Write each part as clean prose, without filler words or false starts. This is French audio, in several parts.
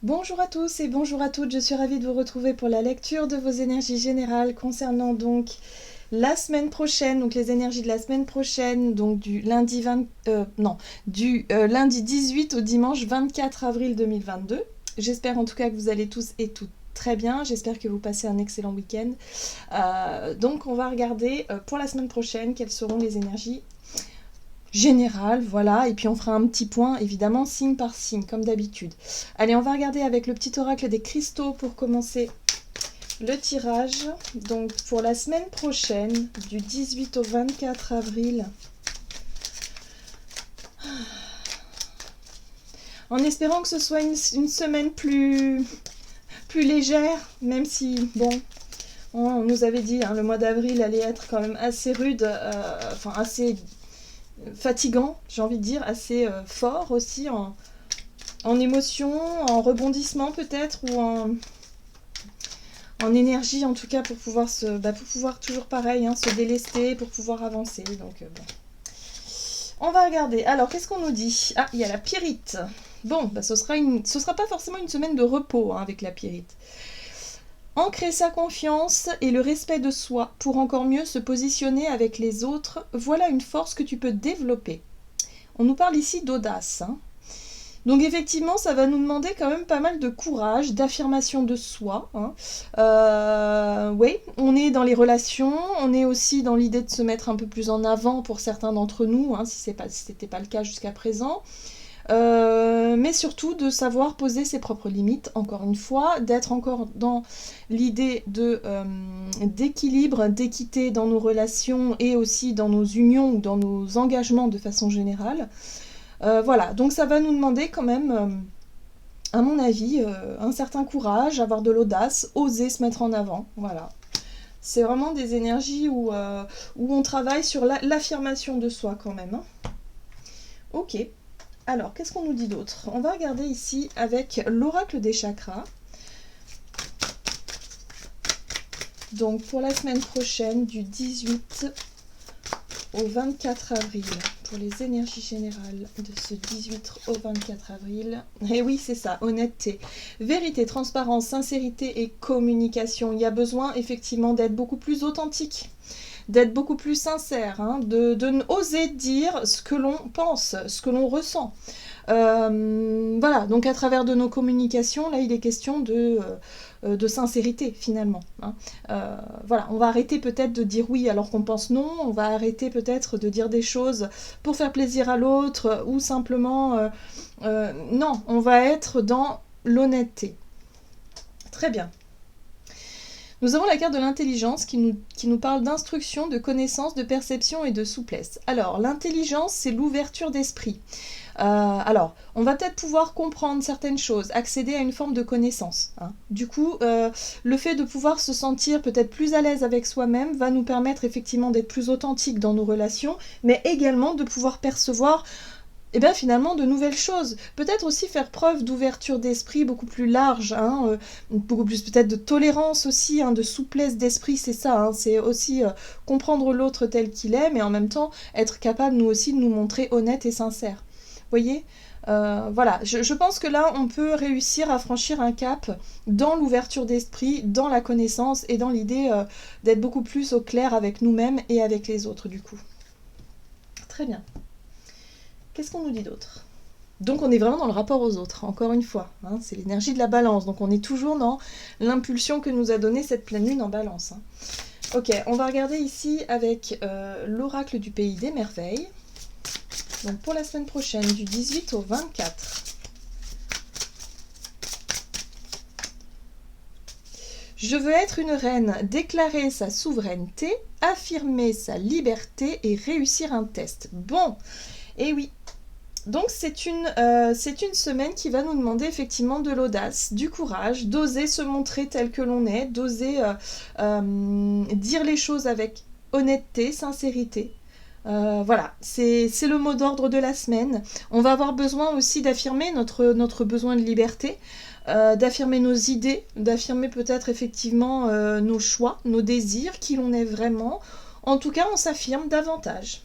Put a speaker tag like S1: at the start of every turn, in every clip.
S1: Bonjour à tous et bonjour à toutes, je suis ravie de vous retrouver pour la lecture de vos énergies générales concernant donc la semaine prochaine, donc les énergies de la semaine prochaine, donc du lundi lundi 18 au dimanche 24 avril 2022. J'espère en tout cas que vous allez tous et toutes très bien, j'espère que vous passez un excellent week-end. Donc on va regarder pour la semaine prochaine quelles seront les énergies général, voilà, et puis on fera un petit point, évidemment, signe par signe, comme d'habitude. Allez, on va regarder avec le petit oracle des cristaux pour commencer le tirage. Donc, pour la semaine prochaine, du 18 au 24 avril, en espérant que ce soit une semaine plus légère, même si, bon, on nous avait dit, hein, le mois d'avril allait être quand même assez rude, enfin assez fatigant, j'ai envie de dire, assez fort aussi en émotion, en rebondissement peut-être, ou en énergie en tout cas, pour pouvoir pour pouvoir toujours pareil, hein, se délester, pour pouvoir avancer. Donc bon. On va regarder. Alors, qu'est-ce qu'on nous dit? Ah, il y a la pyrite. Bon, ce sera pas forcément une semaine de repos, hein, avec la pyrite. Ancrer sa confiance et le respect de soi pour encore mieux se positionner avec les autres, voilà une force que tu peux développer. On nous parle ici d'audace, hein. Donc effectivement, ça va nous demander quand même pas mal de courage, d'affirmation de soi, hein. Oui, on est dans les relations, on est aussi dans l'idée de se mettre un peu plus en avant pour certains d'entre nous, hein, si ce n'était pas le cas jusqu'à présent. Mais surtout de savoir poser ses propres limites, encore une fois, d'être encore dans l'idée d'équilibre, d'équité dans nos relations et aussi dans nos unions ou dans nos engagements de façon générale. Voilà, donc ça va nous demander quand même, à mon avis, un certain courage, avoir de l'audace, oser se mettre en avant, voilà. C'est vraiment des énergies où on travaille sur l'affirmation de soi quand même, hein. Ok. Alors, qu'est-ce qu'on nous dit d'autre? On va regarder ici avec l'oracle des chakras. Donc, pour la semaine prochaine, du 18 au 24 avril, pour les énergies générales de ce 18 au 24 avril. Et oui, c'est ça, honnêteté, vérité, transparence, sincérité et communication. Il y a besoin effectivement d'être beaucoup plus authentique, d'être beaucoup plus sincère, hein, de oser dire ce que l'on pense, ce que l'on ressent. Voilà, donc à travers de nos communications, là il est question de sincérité finalement, hein. Voilà, on va arrêter peut-être de dire oui alors qu'on pense non, on va arrêter peut-être de dire des choses pour faire plaisir à l'autre ou simplement non, on va être dans l'honnêteté. Très bien. Nous avons la carte de l'intelligence qui nous parle d'instruction, de connaissance, de perception et de souplesse. Alors, l'intelligence, c'est l'ouverture d'esprit. Alors, on va peut-être pouvoir comprendre certaines choses, accéder à une forme de connaissance, hein. Du coup, le fait de pouvoir se sentir peut-être plus à l'aise avec soi-même va nous permettre effectivement d'être plus authentique dans nos relations, mais également de pouvoir percevoir finalement de nouvelles choses. Peut-être aussi faire preuve d'ouverture d'esprit beaucoup plus large, hein, beaucoup plus peut-être de tolérance aussi, hein, de souplesse d'esprit, c'est ça, hein, c'est aussi comprendre l'autre tel qu'il est, mais en même temps être capable nous aussi de nous montrer honnête et sincère. Vous voyez, voilà, je pense que là on peut réussir à franchir un cap dans l'ouverture d'esprit, dans la connaissance et dans l'idée d'être beaucoup plus au clair avec nous-mêmes et avec les autres du coup. Très bien. Qu'est-ce qu'on nous dit d'autre? Donc on est vraiment dans le rapport aux autres, encore une fois, hein, c'est l'énergie de la balance, donc on est toujours dans l'impulsion que nous a donnée cette pleine lune en balance, hein. Ok, on va regarder ici avec l'oracle du pays des merveilles, donc pour la semaine prochaine, du 18 au 24. Je veux être une reine, déclarer sa souveraineté, affirmer sa liberté et réussir un test. Bon, et oui. Donc c'est une semaine qui va nous demander effectivement de l'audace, du courage, d'oser se montrer tel que l'on est, d'oser dire les choses avec honnêteté, sincérité. Voilà, c'est le mot d'ordre de la semaine. On va avoir besoin aussi d'affirmer notre besoin de liberté, d'affirmer nos idées, d'affirmer peut-être effectivement nos choix, nos désirs, qui l'on est vraiment. En tout cas, on s'affirme davantage.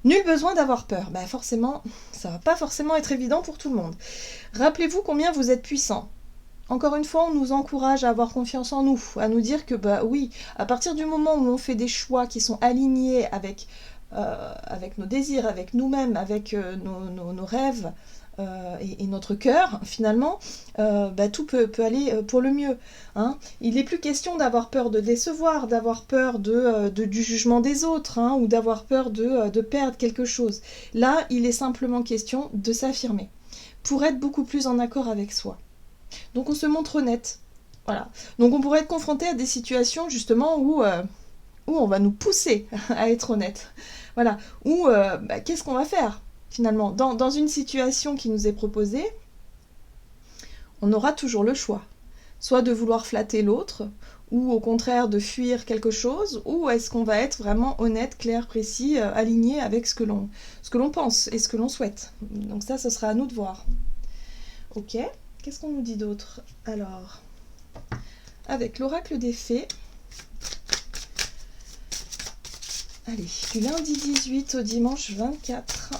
S1: Nul besoin d'avoir peur. Bah forcément, ça va pas forcément être évident pour tout le monde. Rappelez-vous combien vous êtes puissant. Encore une fois, on nous encourage à avoir confiance en nous, à nous dire que bah oui, à partir du moment où on fait des choix qui sont alignés avec nos désirs, avec nous-mêmes, avec nos rêves et notre cœur, finalement, bah, tout peut aller pour le mieux. Hein. Il n'est plus question d'avoir peur de décevoir, d'avoir peur du jugement des autres, hein, ou d'avoir peur de perdre quelque chose. Là, il est simplement question de s'affirmer, pour être beaucoup plus en accord avec soi. Donc on se montre honnête. Voilà. Donc on pourrait être confronté à des situations justement où on va nous pousser à être honnête. Voilà. Ou bah, qu'est-ce qu'on va faire finalement dans une situation qui nous est proposée, on aura toujours le choix. Soit de vouloir flatter l'autre, ou au contraire de fuir quelque chose, ou est-ce qu'on va être vraiment honnête, clair, précis, aligné avec ce que l'on pense et ce que l'on souhaite. Donc ça, ce sera à nous de voir. Ok. Qu'est-ce qu'on nous dit d'autre? Alors, avec l'oracle des fées, allez, du lundi 18 au dimanche 24.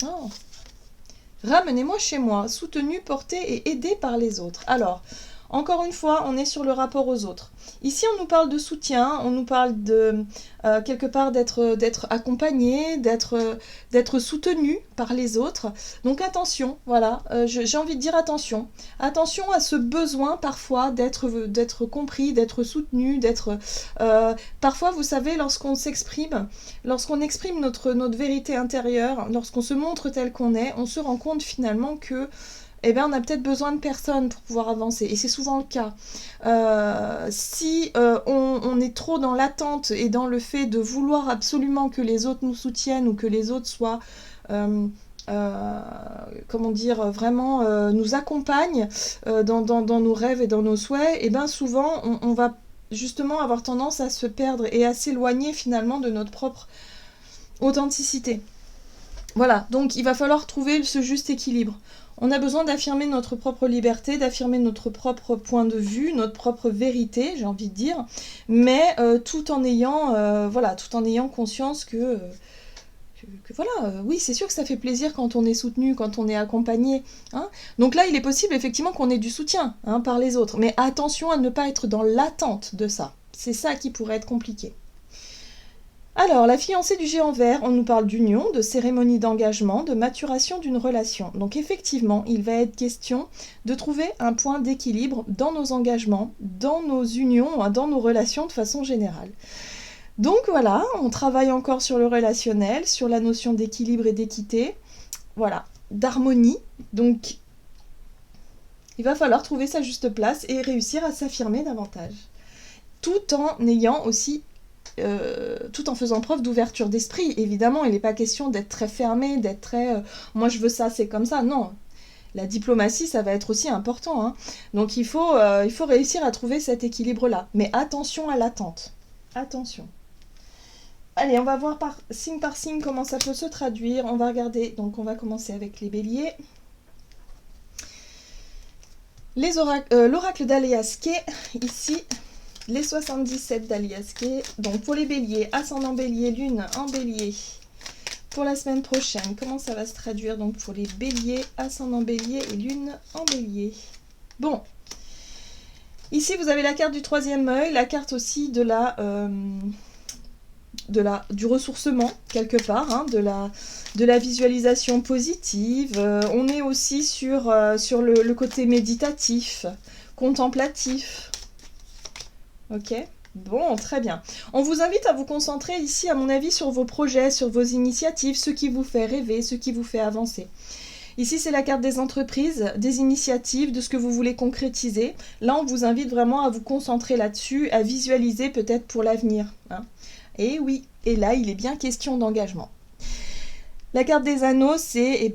S1: Oh. Ramenez-moi chez moi, soutenu, porté et aidé par les autres. Alors, encore une fois, on est sur le rapport aux autres. Ici, on nous parle de soutien, on nous parle de quelque part d'être accompagné, d'être soutenu par les autres. Donc attention, voilà, j'ai envie de dire attention. Attention à ce besoin parfois d'être compris, d'être soutenu, parfois, vous savez, lorsqu'on s'exprime, lorsqu'on exprime notre vérité intérieure, lorsqu'on se montre tel qu'on est, on se rend compte finalement que eh bien, on a peut-être besoin de personnes pour pouvoir avancer. Et c'est souvent le cas. Si on est trop dans l'attente et dans le fait de vouloir absolument que les autres nous soutiennent ou que les autres soient... comment dire, vraiment nous accompagnent dans nos rêves et dans nos souhaits, et bien souvent on va justement avoir tendance à se perdre et à s'éloigner finalement de notre propre authenticité. Voilà, donc il va falloir trouver ce juste équilibre. On a besoin d'affirmer notre propre liberté, d'affirmer notre propre point de vue, notre propre vérité, j'ai envie de dire, mais tout en ayant conscience que voilà, oui, c'est sûr que ça fait plaisir quand on est soutenu, quand on est accompagné. Hein. Donc là, il est possible effectivement qu'on ait du soutien par les autres, mais attention à ne pas être dans l'attente de ça. C'est ça qui pourrait être compliqué. Alors, la fiancée du géant vert, on nous parle d'union, de cérémonie d'engagement, de maturation d'une relation. Donc effectivement, il va être question de trouver un point d'équilibre dans nos engagements, dans nos unions, dans nos relations de façon générale. Donc voilà, on travaille encore sur le relationnel, sur la notion d'équilibre et d'équité, voilà, d'harmonie. Donc il va falloir trouver sa juste place et réussir à s'affirmer davantage. Tout en ayant aussi tout en faisant preuve d'ouverture d'esprit. Évidemment, il n'est pas question d'être très fermé, d'être très moi je veux ça, c'est comme ça. Non, la diplomatie, ça va être aussi important. Hein. Donc il faut réussir à trouver cet équilibre-là. Mais attention à l'attente. Attention. Allez, on va voir par signe comment ça peut se traduire. On va regarder, donc on va commencer avec les béliers. L'oracle d'Alias Kay, ici, les 77 d'Alias Kay. Donc pour les béliers, ascendant bélier, lune en bélier. Pour la semaine prochaine, comment ça va se traduire donc pour les béliers, ascendant bélier et lune en bélier. Bon, ici vous avez la carte du troisième œil, la carte aussi du ressourcement quelque part, hein, de la visualisation positive. On est aussi sur le côté méditatif, contemplatif. Ok, bon, très bien. On vous invite à vous concentrer ici, à mon avis, sur vos projets, sur vos initiatives, ce qui vous fait rêver, ce qui vous fait avancer. Ici, c'est la carte des entreprises, des initiatives, de ce que vous voulez concrétiser. Là, on vous invite vraiment à vous concentrer là-dessus, à visualiser peut-être pour l'avenir. Hein. Et oui, et là, il est bien question d'engagement. La carte des anneaux, c'est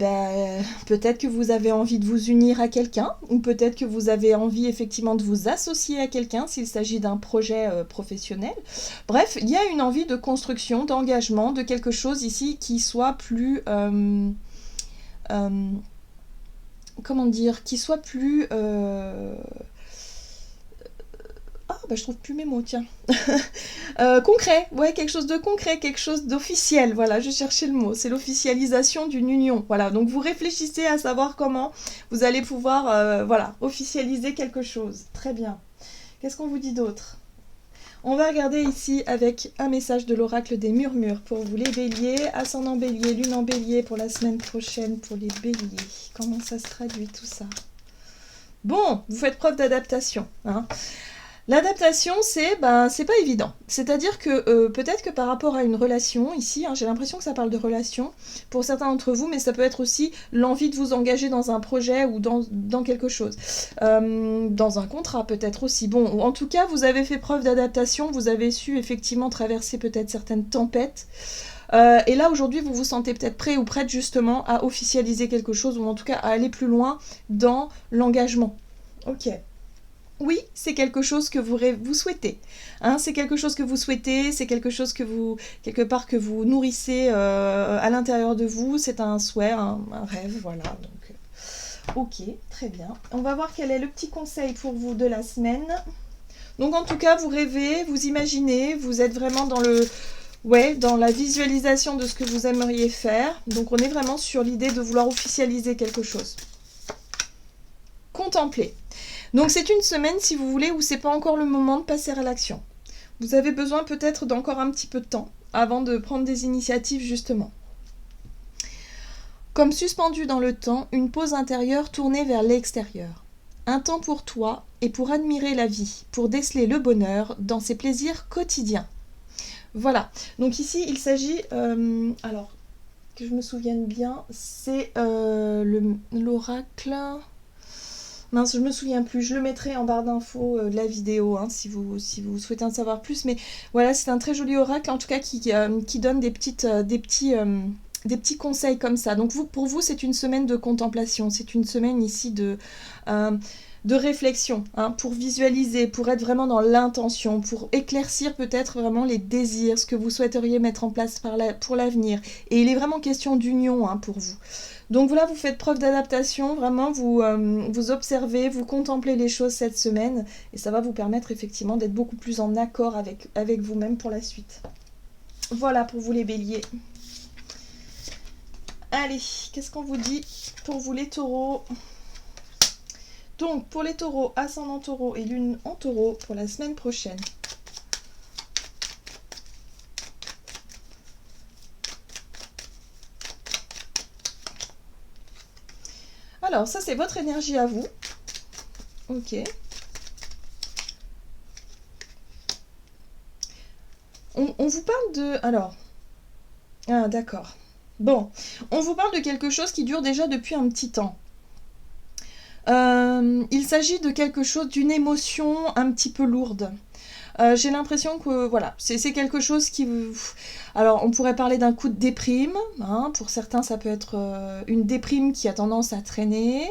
S1: peut-être que vous avez envie de vous unir à quelqu'un, ou peut-être que vous avez envie effectivement de vous associer à quelqu'un s'il s'agit d'un projet professionnel. Bref, il y a une envie de construction, d'engagement, de quelque chose ici qui soit plus... comment dire, qui soit plus... bah, je trouve plus mes mots, tiens. Concret, ouais, quelque chose de concret, quelque chose d'officiel, voilà, je cherchais le mot, c'est l'officialisation d'une union, voilà, donc vous réfléchissez à savoir comment vous allez pouvoir, voilà, officialiser quelque chose, très bien. Qu'est-ce qu'on vous dit d'autre? On va regarder ici avec un message de l'oracle des murmures pour vous les béliers, ascendant bélier, lune en bélier pour la semaine prochaine pour les béliers. Comment ça se traduit tout ça? Bon, vous faites preuve d'adaptation, hein. L'adaptation, c'est pas évident. C'est-à-dire que peut-être que par rapport à une relation, ici, hein, j'ai l'impression que ça parle de relation pour certains d'entre vous, mais ça peut être aussi l'envie de vous engager dans un projet ou dans quelque chose. Dans un contrat peut-être aussi. Bon, en tout cas, vous avez fait preuve d'adaptation, vous avez su effectivement traverser peut-être certaines tempêtes. Et là, aujourd'hui, vous vous sentez peut-être prêt ou prête justement à officialiser quelque chose, ou en tout cas à aller plus loin dans l'engagement. Ok. Oui, c'est quelque chose que vous souhaitez. Hein, c'est quelque chose que vous souhaitez, c'est quelque chose que vous, quelque part, que vous nourrissez à l'intérieur de vous. C'est un souhait, un rêve, voilà. Donc, ok, très bien. On va voir quel est le petit conseil pour vous de la semaine. Donc, en tout cas, vous rêvez, vous imaginez, vous êtes vraiment dans la visualisation de ce que vous aimeriez faire. Donc, on est vraiment sur l'idée de vouloir officialiser quelque chose. Contempler. Donc c'est une semaine, si vous voulez, où c'est pas encore le moment de passer à l'action. Vous avez besoin peut-être d'encore un petit peu de temps avant de prendre des initiatives, justement. Comme suspendu dans le temps, une pause intérieure tournée vers l'extérieur. Un temps pour toi et pour admirer la vie, pour déceler le bonheur dans ses plaisirs quotidiens. Voilà. Donc ici, il s'agit... alors, que je me souvienne bien, c'est l'oracle... Mince, je me souviens plus, je le mettrai en barre d'infos de la vidéo, hein, si vous souhaitez en savoir plus. Mais voilà, c'est un très joli oracle, en tout cas, qui donne des petits conseils comme ça. Donc pour vous, c'est une semaine de contemplation, c'est une semaine ici de réflexion, hein, pour visualiser, pour être vraiment dans l'intention, pour éclaircir peut-être vraiment les désirs, ce que vous souhaiteriez mettre en place pour l'avenir. Et il est vraiment question d'union, hein, pour vous. Donc voilà, vous faites preuve d'adaptation, vraiment vous observez, vous contemplez les choses cette semaine et ça va vous permettre effectivement d'être beaucoup plus en accord avec vous-même pour la suite. Voilà pour vous les béliers. Allez, qu'est-ce qu'on vous dit pour vous les taureaux? Donc pour les taureaux, ascendant taureau et lune en taureau pour la semaine prochaine. Alors, ça, c'est votre énergie à vous. Ok. On vous parle de... Alors... Ah, d'accord. Bon. On vous parle de quelque chose qui dure déjà depuis un petit temps. Il s'agit de quelque chose, d'une émotion un petit peu lourde. J'ai l'impression que, voilà, c'est quelque chose qui... Alors, on pourrait parler d'un coup de déprime. Hein, pour certains, ça peut être une déprime qui a tendance à traîner.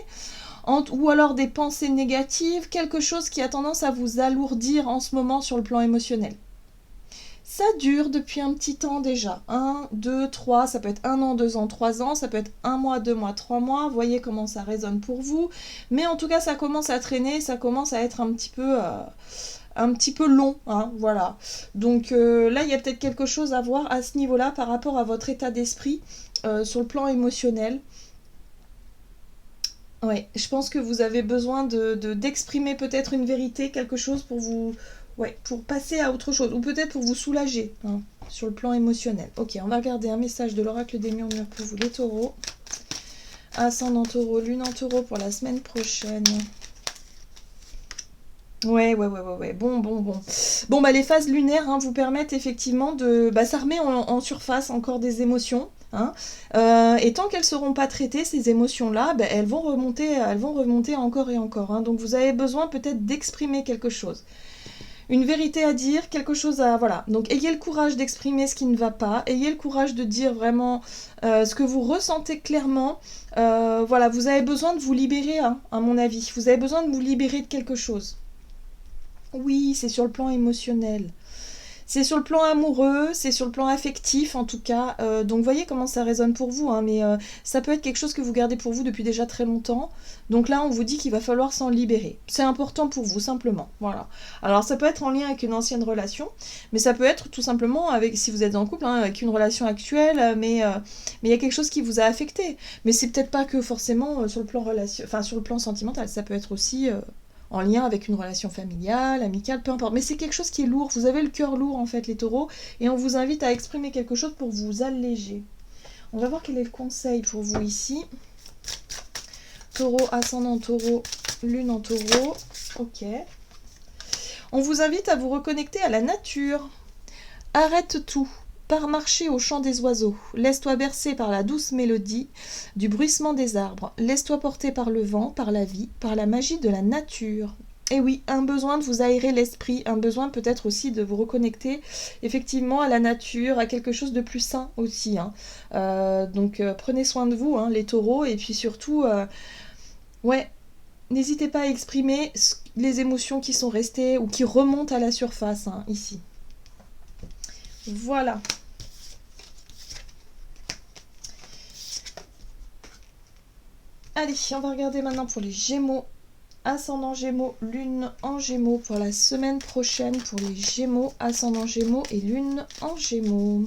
S1: Ou alors des pensées négatives, quelque chose qui a tendance à vous alourdir en ce moment sur le plan émotionnel. Ça dure depuis un petit temps déjà. 1, 2, 3, ça peut être 1 an, 2 ans, 3 ans, ça peut être 1 mois, 2 mois, 3 mois. Voyez comment ça résonne pour vous. Mais en tout cas, ça commence à traîner, ça commence à être un petit peu long, hein, voilà. Donc là, il y a peut-être quelque chose à voir à ce niveau-là par rapport à votre état d'esprit sur le plan émotionnel. Ouais, je pense que vous avez besoin d'exprimer peut-être une vérité, quelque chose pour vous... Ouais, pour passer à autre chose, ou peut-être pour vous soulager, hein, sur le plan émotionnel. Ok, on va regarder un message de l'oracle des murmures pour vous les taureaux. Ascendant taureau, lune en taureau pour la semaine prochaine. Ouais. Bon. Bon, bah les phases lunaires, hein, vous permettent effectivement de... ça remet en surface encore des émotions. Hein. Et tant qu'elles ne seront pas traitées, ces émotions-là, elles vont remonter encore et encore. Hein. Donc vous avez besoin peut-être d'exprimer quelque chose. Une vérité à dire, quelque chose à... Voilà. Donc ayez le courage d'exprimer ce qui ne va pas. Ayez le courage de dire vraiment ce que vous ressentez clairement. Voilà, vous avez besoin de vous libérer, hein, à mon avis. Vous avez besoin de vous libérer de quelque chose. Oui, c'est sur le plan émotionnel. C'est sur le plan amoureux, c'est sur le plan affectif en tout cas. Donc voyez comment ça résonne pour vous, hein, mais ça peut être quelque chose que vous gardez pour vous depuis déjà très longtemps. Donc là, on vous dit qu'il va falloir s'en libérer. C'est important pour vous, simplement. Voilà. Alors ça peut être en lien avec une ancienne relation, mais ça peut être tout simplement avec, si vous êtes en couple, hein, avec une relation actuelle, mais il y a quelque chose qui vous a affecté. Mais c'est peut-être pas que forcément sur le plan relation, enfin sur le plan sentimental. Ça peut être aussi en lien avec une relation familiale, amicale, peu importe. Mais c'est quelque chose qui est lourd. Vous avez le cœur lourd, en fait, les taureaux. Et on vous invite à exprimer quelque chose pour vous alléger. On va voir quel est le conseil pour vous ici. Taureau, ascendant taureau, lune en taureau. Ok. On vous invite à vous reconnecter à la nature. Arrête tout. Pars marcher au chant des oiseaux. Laisse-toi bercer par la douce mélodie du bruissement des arbres. Laisse-toi porter par le vent, par la vie, par la magie de la nature. Et oui, un besoin de vous aérer l'esprit, un besoin peut-être aussi de vous reconnecter effectivement à la nature, à quelque chose de plus sain aussi. Hein. Donc prenez soin de vous, hein, les taureaux, et puis surtout, ouais, n'hésitez pas à exprimer les émotions qui sont restées ou qui remontent à la surface, hein, ici. Voilà. Allez, on va regarder maintenant pour les Gémeaux. Ascendant Gémeaux, lune en Gémeaux pour la semaine prochaine pour les Gémeaux, ascendant Gémeaux et lune en Gémeaux.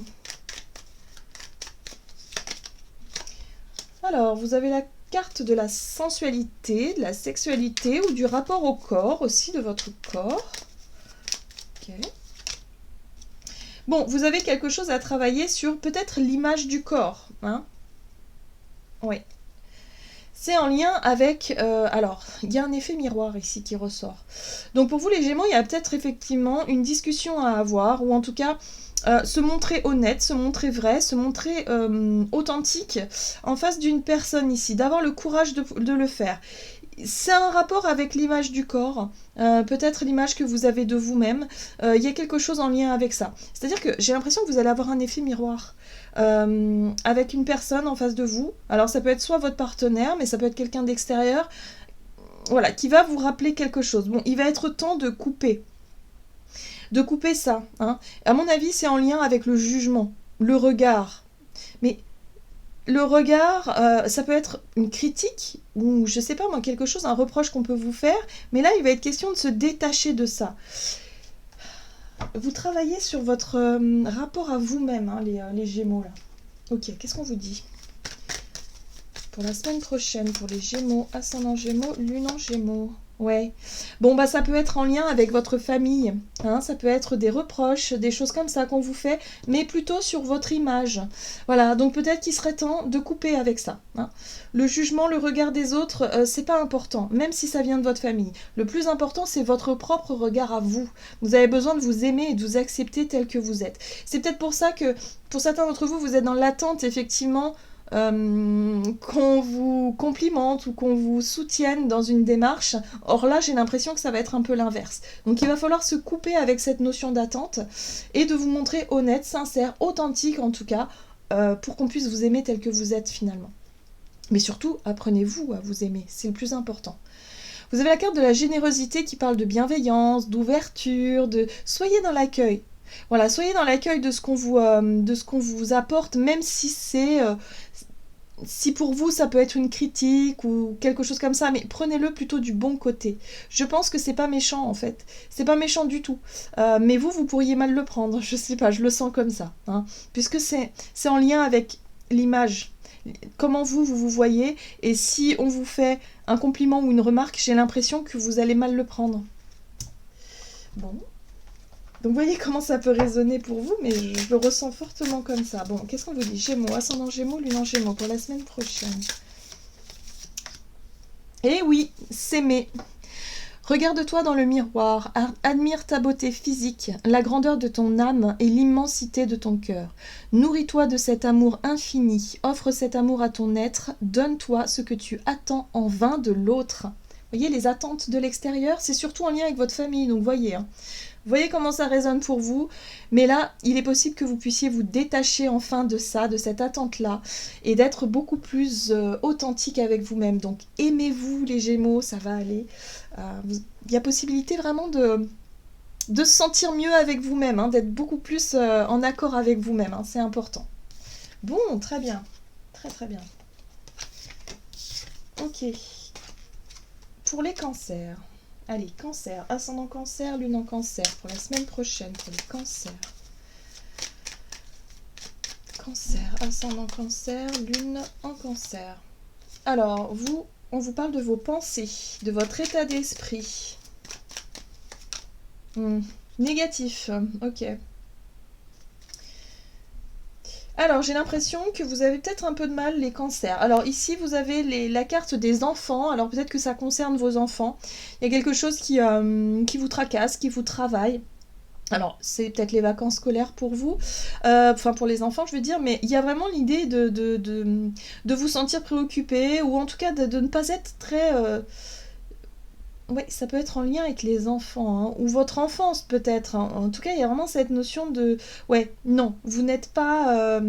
S1: Alors, vous avez la carte de la sensualité, de la sexualité ou du rapport au corps aussi, de votre corps. Ok. Bon, vous avez quelque chose à travailler sur peut-être l'image du corps. Hein. Oui. C'est en lien avec... alors, il y a un effet miroir ici qui ressort. Donc pour vous les Gémeaux, il y a peut-être effectivement une discussion à avoir, ou en tout cas se montrer honnête, se montrer vrai, se montrer authentique en face d'une personne ici, d'avoir le courage de le faire. C'est un rapport avec l'image du corps, peut-être l'image que vous avez de vous-même. Il y a quelque chose en lien avec ça. C'est-à-dire que j'ai l'impression que vous allez avoir un effet miroir avec une personne en face de vous. Alors ça peut être soit votre partenaire, mais ça peut être quelqu'un d'extérieur, voilà, qui va vous rappeler quelque chose. Bon, il va être temps de couper ça. Hein. À mon avis, c'est en lien avec le jugement, le regard. Mais le regard, ça peut être une critique ou je sais pas moi, quelque chose, un reproche qu'on peut vous faire, mais là il va être question de se détacher de ça. Vous travaillez sur votre rapport à vous-même, hein, les Gémeaux là. Ok, qu'est-ce qu'on vous dit pour la semaine prochaine pour les Gémeaux, ascendant Gémeaux, lune en Gémeaux? Ouais. Bon, bah ça peut être en lien avec votre famille. Hein, ça peut être des reproches, des choses comme ça qu'on vous fait, mais plutôt sur votre image. Voilà, donc peut-être qu'il serait temps de couper avec ça. Hein. Le jugement, le regard des autres, c'est pas important, même si ça vient de votre famille. Le plus important, c'est votre propre regard à vous. Vous avez besoin de vous aimer et de vous accepter tel que vous êtes. C'est peut-être pour ça que, pour certains d'entre vous, vous êtes dans l'attente, effectivement, qu'on vous complimente ou qu'on vous soutienne dans une démarche. Or là, j'ai l'impression que ça va être un peu l'inverse. Donc il va falloir se couper avec cette notion d'attente et de vous montrer honnête, sincère, authentique en tout cas, pour qu'on puisse vous aimer tel que vous êtes finalement. Mais surtout, apprenez-vous à vous aimer, c'est le plus important. Vous avez la carte de la générosité qui parle de bienveillance, d'ouverture, de soyez dans l'accueil. Voilà, soyez dans l'accueil de ce qu'on vous apporte, même si c'est... si pour vous ça peut être une critique ou quelque chose comme ça, mais prenez-le plutôt du bon côté. Je pense que c'est pas méchant en fait, c'est pas méchant du tout. Mais vous pourriez mal le prendre, je sais pas, je le sens comme ça, hein, puisque c'est en lien avec l'image. Comment vous vous voyez, et si on vous fait un compliment ou une remarque, j'ai l'impression que vous allez mal le prendre. Bon. Donc vous voyez comment ça peut résonner pour vous, mais je le ressens fortement comme ça. Bon, qu'est-ce qu'on vous dit? Gémeaux, ascendant Gémeaux, lune en Gémeaux pour la semaine prochaine. Eh oui, s'aimer. Regarde-toi dans le miroir, admire ta beauté physique, la grandeur de ton âme et l'immensité de ton cœur. Nourris-toi de cet amour infini, offre cet amour à ton être, donne-toi ce que tu attends en vain de l'autre. Vous voyez, les attentes de l'extérieur, c'est surtout en lien avec votre famille, donc voyez. Hein. Voyez comment ça résonne pour vous, mais là, il est possible que vous puissiez vous détacher enfin de ça, de cette attente-là, et d'être beaucoup plus authentique avec vous-même. Donc aimez-vous les Gémeaux, ça va aller. Il y a possibilité vraiment de se sentir mieux avec vous-même, hein, d'être beaucoup plus en accord avec vous-même, hein, c'est important. Bon, très bien. Très très bien. Ok. Pour les cancers. Allez, cancer, ascendant cancer, lune en cancer, pour la semaine prochaine, pour les cancers. Cancer, ascendant cancer, lune en cancer. Alors, on vous parle de vos pensées, de votre état d'esprit. Négatif, ok. Alors, j'ai l'impression que vous avez peut-être un peu de mal, les cancers. Alors, ici, vous avez la carte des enfants. Alors, peut-être que ça concerne vos enfants. Il y a quelque chose qui vous tracasse, qui vous travaille. Alors, c'est peut-être les vacances scolaires pour vous, enfin pour les enfants, je veux dire, mais il y a vraiment l'idée de vous sentir préoccupé, ou en tout cas de ne pas être très... Oui, ça peut être en lien avec les enfants, hein, ou votre enfance peut-être, hein. En tout cas, il y a vraiment cette notion de... Ouais, non, vous n'êtes pas...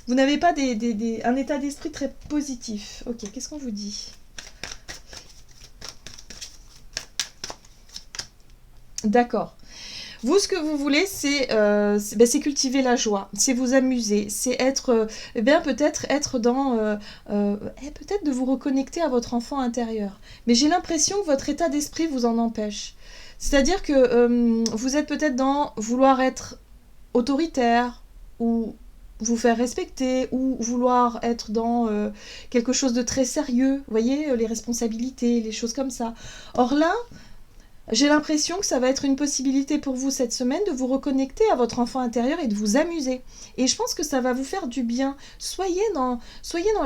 S1: vous n'avez pas un état d'esprit très positif. Ok, qu'est-ce qu'on vous dit? D'accord. Vous, ce que vous voulez, c'est cultiver la joie, c'est vous amuser, c'est être, peut-être être dans, peut-être de vous reconnecter à votre enfant intérieur. Mais j'ai l'impression que votre état d'esprit vous en empêche. C'est-à-dire que vous êtes peut-être dans vouloir être autoritaire, ou vous faire respecter, ou vouloir être dans quelque chose de très sérieux, vous voyez, les responsabilités, les choses comme ça. Or là, j'ai l'impression que ça va être une possibilité pour vous cette semaine de vous reconnecter à votre enfant intérieur et de vous amuser. Et je pense que ça va vous faire du bien. Soyez dans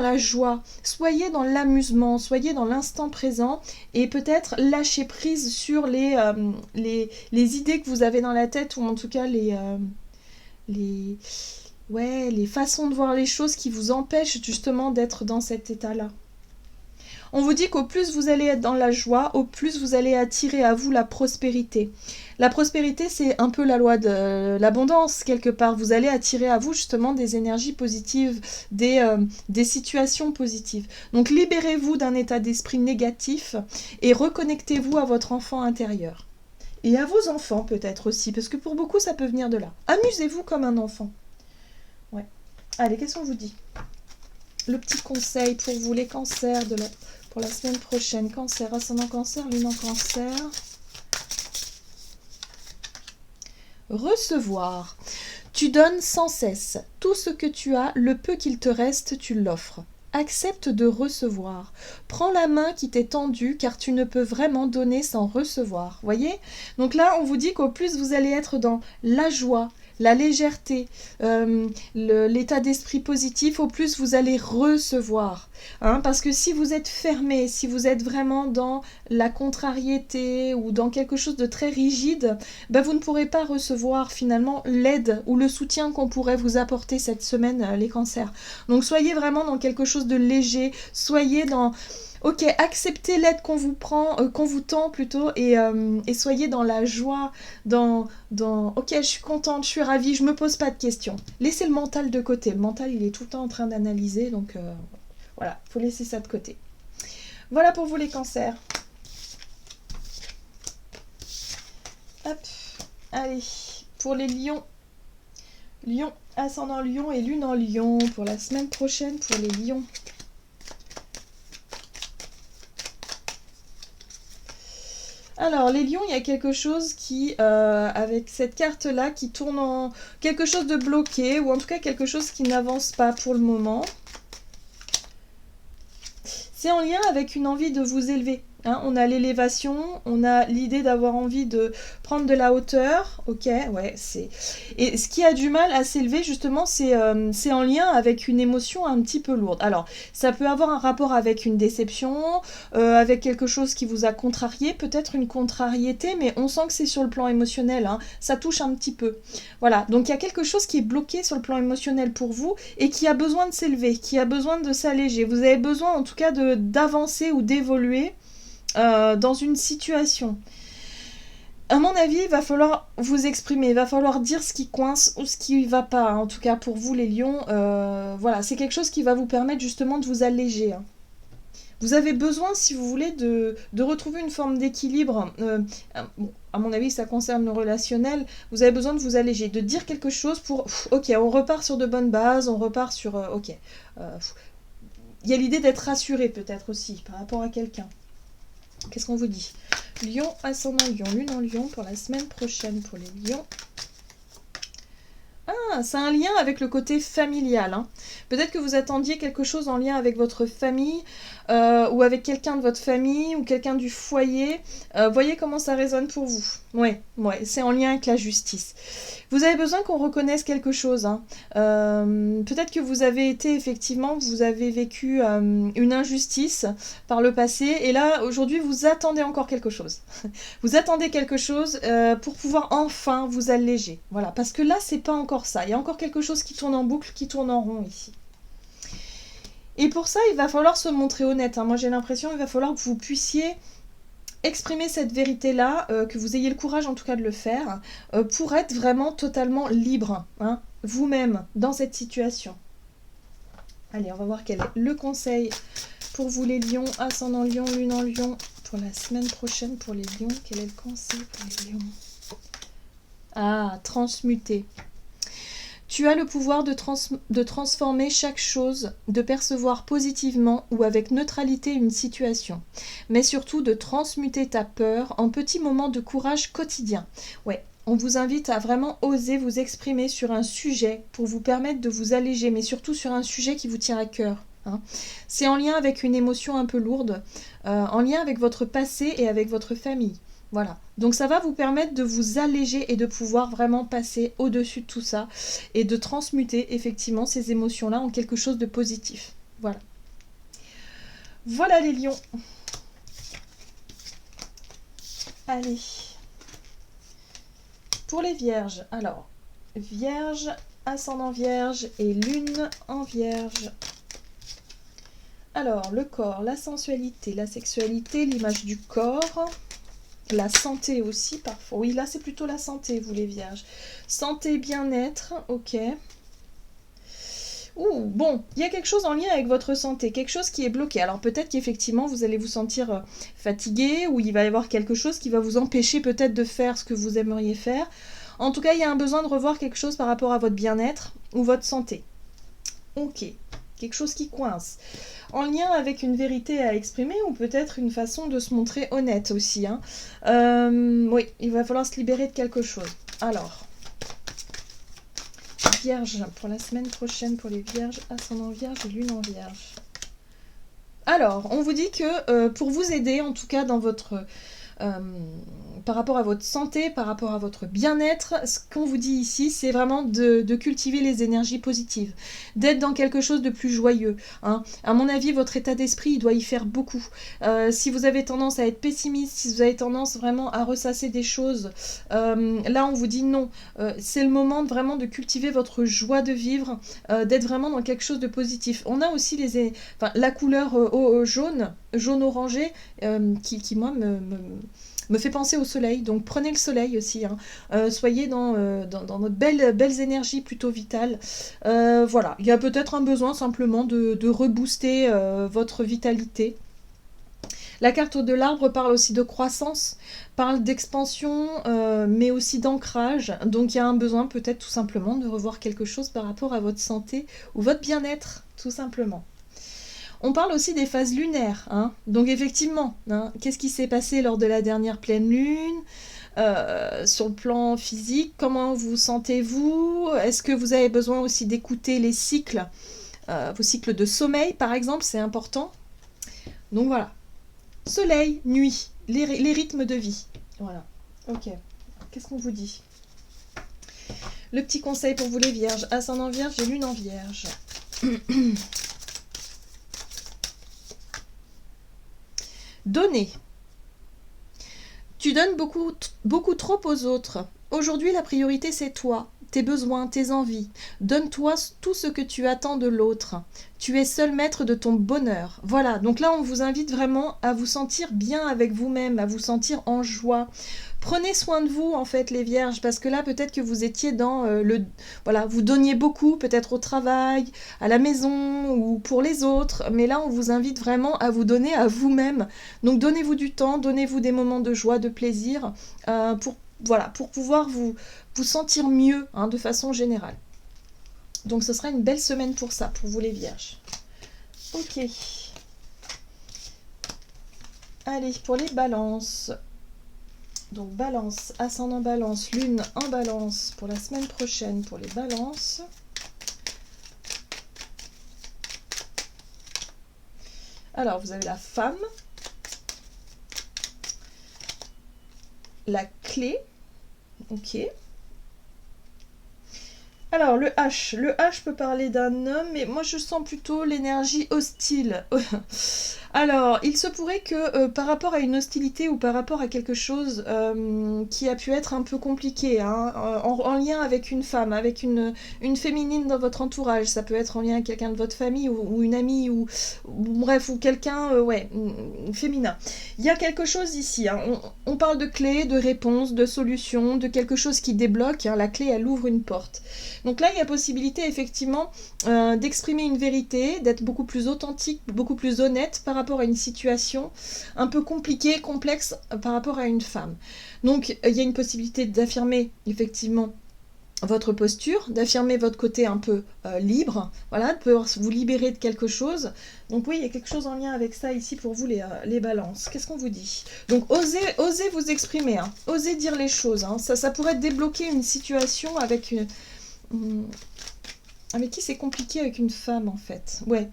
S1: la joie, soyez dans l'amusement, soyez dans l'instant présent et peut-être lâcher prise sur les idées que vous avez dans la tête, ou en tout cas les façons de voir les choses qui vous empêchent justement d'être dans cet état-là. On vous dit qu'au plus vous allez être dans la joie, au plus vous allez attirer à vous la prospérité. La prospérité, c'est un peu la loi de l'abondance, quelque part. Vous allez attirer à vous justement des énergies positives, des situations positives. Donc libérez-vous d'un état d'esprit négatif et reconnectez-vous à votre enfant intérieur. Et à vos enfants peut-être aussi, parce que pour beaucoup ça peut venir de là. Amusez-vous comme un enfant. Ouais. Allez, qu'est-ce qu'on vous dit? Le petit conseil pour vous, les cancers pour la semaine prochaine. Cancer, ascendant cancer, lune en cancer. Recevoir. Tu donnes sans cesse. Tout ce que tu as, le peu qu'il te reste, tu l'offres. Accepte de recevoir. Prends la main qui t'est tendue, car tu ne peux vraiment donner sans recevoir. Voyez? Donc là, on vous dit qu'au plus vous allez être dans la joie, la légèreté, l'état d'esprit positif, au plus vous allez recevoir. Hein, parce que si vous êtes fermé, si vous êtes vraiment dans la contrariété ou dans quelque chose de très rigide, vous ne pourrez pas recevoir finalement l'aide ou le soutien qu'on pourrait vous apporter cette semaine, les cancers. Donc soyez vraiment dans quelque chose de léger, soyez dans... Ok, acceptez l'aide qu'on vous tend plutôt, et soyez dans la joie, dans ok, je suis contente, je suis ravie, je me pose pas de questions. Laissez le mental de côté. Le mental, il est tout le temps en train d'analyser, donc voilà, faut laisser ça de côté. Voilà pour vous les cancers. Hop, allez, pour les lions. Lion, ascendant lion et lune en lion, pour la semaine prochaine, pour les lions. Alors, les lions, il y a quelque chose qui, avec cette carte-là, qui tourne en quelque chose de bloqué, ou en tout cas quelque chose qui n'avance pas pour le moment. C'est en lien avec une envie de vous élever. Hein, on a l'élévation, on a l'idée d'avoir envie de prendre de la hauteur, ok, ouais, c'est... Et ce qui a du mal à s'élever, justement, c'est en lien avec une émotion un petit peu lourde. Alors, ça peut avoir un rapport avec une déception, avec quelque chose qui vous a contrarié, peut-être une contrariété, mais on sent que c'est sur le plan émotionnel, hein, ça touche un petit peu. Voilà, donc il y a quelque chose qui est bloqué sur le plan émotionnel pour vous, et qui a besoin de s'élever, qui a besoin de s'alléger. Vous avez besoin, en tout cas, d'avancer ou d'évoluer dans une situation. À mon avis, il va falloir vous exprimer, il va falloir dire ce qui coince ou ce qui ne va pas. En tout cas, pour vous, les lions, voilà, c'est quelque chose qui va vous permettre justement de vous alléger. Hein. Vous avez besoin, si vous voulez, de retrouver une forme d'équilibre. Bon, à mon avis, ça concerne le relationnel. Vous avez besoin de vous alléger, de dire quelque chose pour... ok, on repart sur de bonnes bases, on repart sur... ok. Il y a l'idée d'être rassuré peut-être aussi par rapport à quelqu'un. Qu'est-ce qu'on vous dit? Lion, ascendant Lion, lune en Lion pour la semaine prochaine pour les Lions. Ah, c'est un lien avec le côté familial. Hein. Peut-être que vous attendiez quelque chose en lien avec votre famille ou avec quelqu'un de votre famille ou quelqu'un du foyer. Voyez comment ça résonne pour vous. Ouais, c'est en lien avec la justice. Vous avez besoin qu'on reconnaisse quelque chose. Hein. Peut-être que vous avez été, effectivement, vous avez vécu une injustice par le passé et là, aujourd'hui, vous attendez encore quelque chose. Vous attendez quelque chose pour pouvoir enfin vous alléger. Voilà, parce que là, c'est pas encore ça. Il y a encore quelque chose qui tourne en boucle, qui tourne en rond ici. Et pour ça, il va falloir se montrer honnête. Hein. Moi, j'ai l'impression qu'il va falloir que vous puissiez exprimer cette vérité-là, que vous ayez le courage en tout cas de le faire, pour être vraiment totalement libre, hein, vous-même, dans cette situation. Allez, on va voir quel est le conseil pour vous les lions, ascendant lion, lune en lion, pour la semaine prochaine pour les lions. Quel est le conseil pour les lions? Ah, transmuter. Tu as le pouvoir de transformer chaque chose, de percevoir positivement ou avec neutralité une situation, mais surtout de transmuter ta peur en petits moments de courage quotidien. Ouais, on vous invite à vraiment oser vous exprimer sur un sujet pour vous permettre de vous alléger, mais surtout sur un sujet qui vous tient à cœur. Hein. C'est en lien avec une émotion un peu lourde, en lien avec votre passé et avec votre famille. Voilà, donc ça va vous permettre de vous alléger et de pouvoir vraiment passer au-dessus de tout ça et de transmuter effectivement ces émotions-là en quelque chose de positif. Voilà. Voilà les lions. Allez. Pour les vierges, alors, vierge, ascendant vierge et lune en vierge. Alors, le corps, la sensualité, la sexualité, l'image du corps... La santé aussi, parfois. Oui, là, c'est plutôt la santé, vous les vierges. Santé, bien-être, ok. Ouh, bon, il y a quelque chose en lien avec votre santé, quelque chose qui est bloqué. Alors peut-être qu'effectivement, vous allez vous sentir fatigué ou il va y avoir quelque chose qui va vous empêcher peut-être de faire ce que vous aimeriez faire. En tout cas, il y a un besoin de revoir quelque chose par rapport à votre bien-être ou votre santé. Ok. Quelque chose qui coince, en lien avec une vérité à exprimer ou peut-être une façon de se montrer honnête aussi. Hein. Oui, il va falloir se libérer de quelque chose. Alors, vierge, pour la semaine prochaine, pour les vierges, ascendant vierge et lune en vierge. Alors, on vous dit que pour vous aider, en tout cas dans votre... par rapport à votre santé, par rapport à votre bien-être, ce qu'on vous dit ici, c'est vraiment de cultiver les énergies positives, d'être dans quelque chose de plus joyeux. Hein. À mon avis, votre état d'esprit, il doit y faire beaucoup. Si vous avez tendance à être pessimiste, si vous avez tendance vraiment à ressasser des choses, là, on vous dit non. C'est le moment vraiment de cultiver votre joie de vivre, d'être vraiment dans quelque chose de positif. On a aussi la couleur jaune-orangé, qui moi, me fait penser au soleil, donc prenez le soleil aussi, hein. Soyez dans notre belles énergies plutôt vitales. Voilà, il y a peut-être un besoin simplement de rebooster votre vitalité. La carte de l'arbre parle aussi de croissance, parle d'expansion, mais aussi d'ancrage. Donc il y a un besoin peut-être tout simplement de revoir quelque chose par rapport à votre santé ou votre bien-être, tout simplement. On parle aussi des phases lunaires, hein. Donc effectivement, hein, qu'est-ce qui s'est passé lors de la dernière pleine lune sur le plan physique, comment vous sentez-vous? Est-ce que vous avez besoin aussi d'écouter les cycles, vos cycles de sommeil par exemple, c'est important. Donc voilà, soleil, nuit, les rythmes de vie. Voilà, ok, qu'est-ce qu'on vous dit? Le petit conseil pour vous les vierges, ascendant vierge et lune en vierge. Donner. Tu donnes beaucoup trop aux autres. Aujourd'hui, la priorité, c'est toi. tes besoins, tes envies. Donne-toi tout ce que tu attends de l'autre. Tu es seul maître de ton bonheur. Voilà, donc là on vous invite vraiment à vous sentir bien avec vous-même, à vous sentir en joie. Prenez soin de vous en fait les vierges, parce que là peut-être que vous étiez dans voilà, vous donniez beaucoup peut-être au travail, à la maison ou pour les autres, mais là on vous invite vraiment à vous donner à vous-même. Donc donnez-vous du temps, donnez-vous des moments de joie, de plaisir, pour pouvoir vous sentir mieux de façon générale. Donc ce sera une belle semaine pour ça, pour vous les vierges. Ok. Allez, pour les balances. Donc balance, ascendant balance, lune en balance pour la semaine prochaine pour les balances. Alors vous avez la femme, la clé, ok. Alors le H peut parler d'un homme, mais moi je sens plutôt l'énergie hostile. Alors, il se pourrait que par rapport à une hostilité ou par rapport à quelque chose qui a pu être un peu compliqué, en lien avec une femme, avec une féminine dans votre entourage, ça peut être en lien avec quelqu'un de votre famille ou une amie ou bref, ou quelqu'un, féminin. Il y a quelque chose ici, on parle de clé, de réponse, de solution, de quelque chose qui débloque, la clé elle ouvre une porte. Donc là, il y a possibilité effectivement d'exprimer une vérité, d'être beaucoup plus authentique, beaucoup plus honnête par rapport à une situation un peu compliquée, complexe par rapport à une femme. Donc il y a une possibilité d'affirmer effectivement votre posture, d'affirmer votre côté un peu libre, voilà, de pouvoir vous libérer de quelque chose. Donc oui, il y a quelque chose en lien avec ça ici pour vous les balances. Qu'est-ce qu'on vous dit? Donc osez vous exprimer, osez dire les choses. Ça pourrait débloquer une situation avec une... Avec qui c'est compliqué avec une femme en fait. Ouais.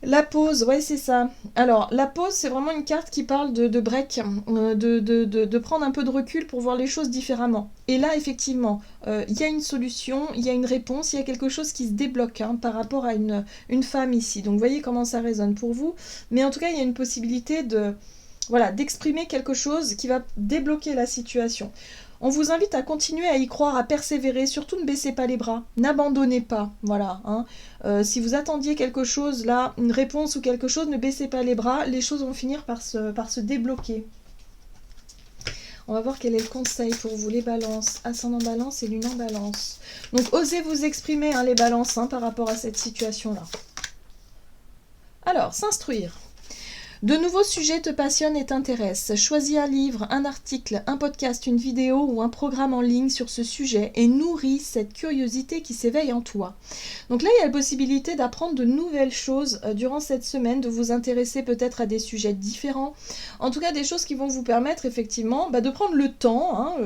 S1: La pause, ouais c'est ça. Alors la pause c'est vraiment une carte qui parle de break, de prendre un peu de recul pour voir les choses différemment. Et là effectivement, il y a une solution, il y a une réponse, il y a quelque chose qui se débloque par rapport à une femme ici. Donc vous voyez comment ça résonne pour vous. Mais en tout cas il y a une possibilité d'exprimer quelque chose qui va débloquer la situation. On vous invite à continuer à y croire, à persévérer, surtout ne baissez pas les bras, n'abandonnez pas, voilà. Si vous attendiez quelque chose, là, une réponse ou quelque chose, ne baissez pas les bras, les choses vont finir par se débloquer. On va voir quel est le conseil pour vous, les balances, ascendant balance et lune en balance. Donc osez vous exprimer, les balances, par rapport à cette situation-là. Alors, s'instruire. De nouveaux sujets te passionnent et t'intéressent. Choisis un livre, un article, un podcast, une vidéo ou un programme en ligne sur ce sujet et nourris cette curiosité qui s'éveille en toi. Donc là, il y a la possibilité d'apprendre de nouvelles choses durant cette semaine, de vous intéresser peut-être à des sujets différents. En tout cas, des choses qui vont vous permettre effectivement de prendre le temps,